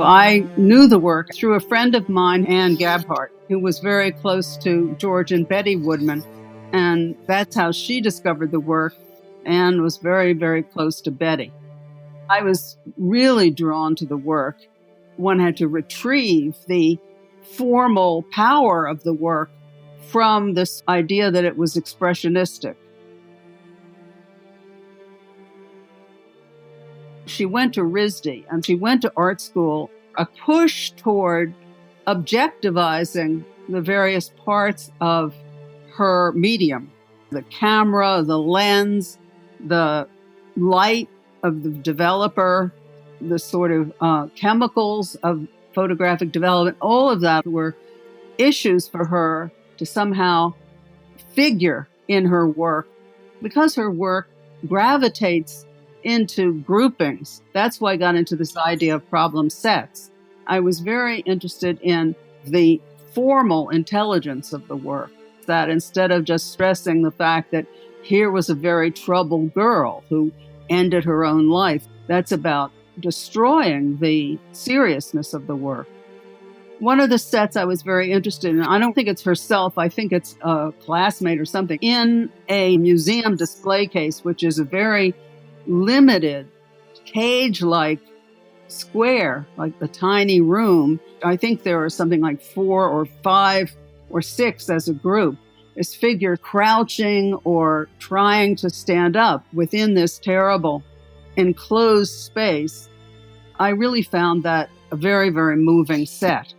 I knew the work through a friend of mine, Anne Gabhart, who was very close to George and Betty Woodman. And that's how she discovered the work. Anne was very, very close to Betty. I was really drawn to the work. One had to retrieve the formal power of the work from this idea that it was expressionistic. She went to RISD and she went to art school, a push toward objectivizing the various parts of her medium, the camera, the lens, the light of the developer, the sort of chemicals of photographic development. All of that were issues for her to somehow figure in her work, because her work gravitates into groupings. That's why I got into this idea of problem sets. I was very interested in the formal intelligence of the work, that instead of just stressing the fact that here was a very troubled girl who ended her own life, that's about destroying the seriousness of the work. One of the sets I was very interested in, I don't think it's herself, I think it's a classmate or something, in a museum display case, which is a very limited, cage-like square, like a tiny room. I think there are something like 4 or 5 or 6 as a group. This figure crouching or trying to stand up within this terrible enclosed space. I really found that a very, very moving set.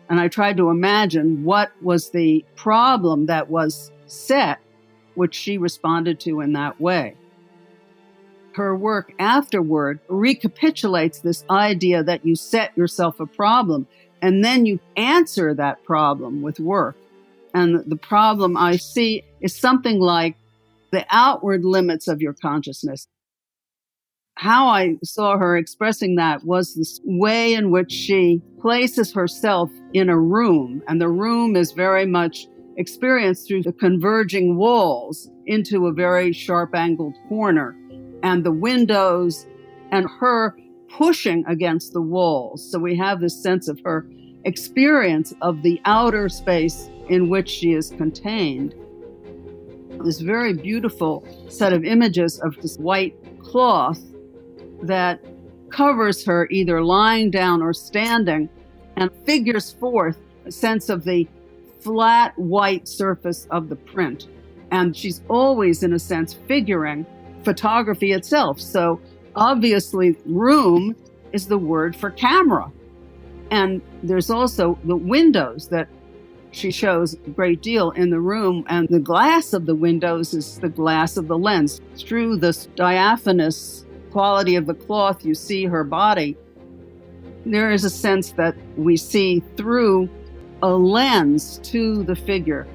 And I tried to imagine what was the problem that was set, which she responded to in that way. Her work afterward recapitulates this idea that you set yourself a problem and then you answer that problem with work. And the problem I see is something like the outward limits of your consciousness. How I saw her expressing that was this way in which she places herself in a room, and the room is very much experienced through the converging walls into a very sharp-angled corner, and the windows, and her pushing against the walls. So we have this sense of her experience of the outer space in which she is contained. This very beautiful set of images of this white cloth that covers her either lying down or standing and figures forth a sense of the flat white surface of the print. And she's always, in a sense, figuring photography itself. So obviously, room is the word for camera. And there's also the windows that she shows a great deal in the room, and the glass of the windows is the glass of the lens. Through this diaphanous quality of the cloth, you see her body. There is a sense that we see through a lens to the figure.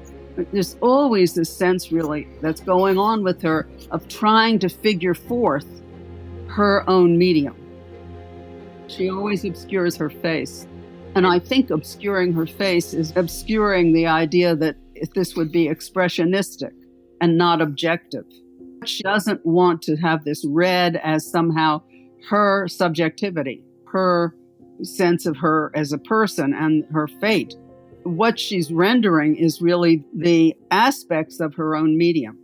There's always this sense, really, that's going on with her of trying to figure forth her own medium. She always obscures her face. And I think obscuring her face is obscuring the idea that this would be expressionistic and not objective. She doesn't want to have this read as somehow her subjectivity, her sense of her as a person and her fate. What she's rendering is really the aspects of her own medium.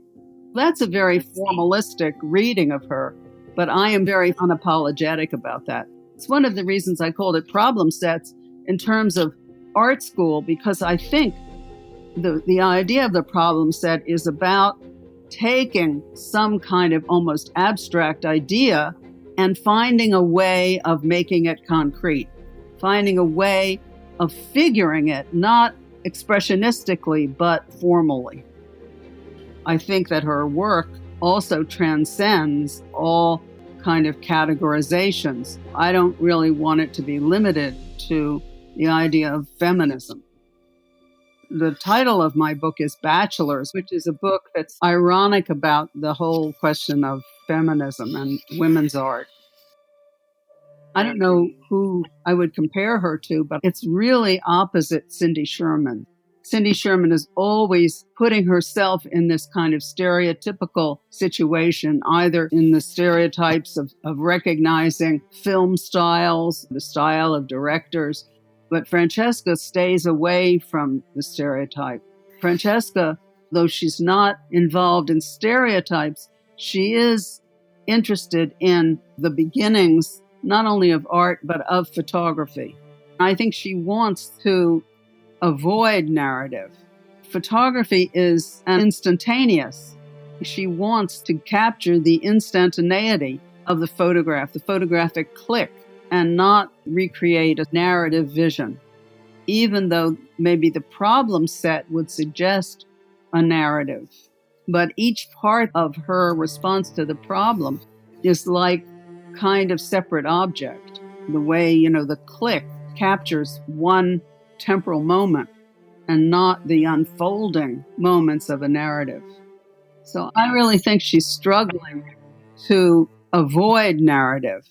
That's a very formalistic reading of her, but I am very unapologetic about that. It's one of the reasons I called it problem sets in terms of art school, because I think the idea of the problem set is about taking some kind of almost abstract idea and finding a way of making it concrete, finding a way of figuring it, not expressionistically, but formally. I think that her work also transcends all kind of categorizations. I don't really want it to be limited to the idea of feminism. The title of my book is Bachelors, which is a book that's ironic about the whole question of feminism and women's art. I don't know who I would compare her to, but it's really opposite Cindy Sherman. Cindy Sherman is always putting herself in this kind of stereotypical situation, either in the stereotypes of recognizing film styles, the style of directors. But Francesca stays away from the stereotype. Francesca, though she's not involved in stereotypes, she is interested in the beginnings, not only of art, but of photography. I think she wants to avoid narrative. Photography is instantaneous. She wants to capture the instantaneity of the photographic click, and not recreate a narrative vision, even though maybe the problem set would suggest a narrative. But each part of her response to the problem is like kind of separate object. The way, the click captures one temporal moment and not the unfolding moments of a narrative. So I really think she's struggling to avoid narrative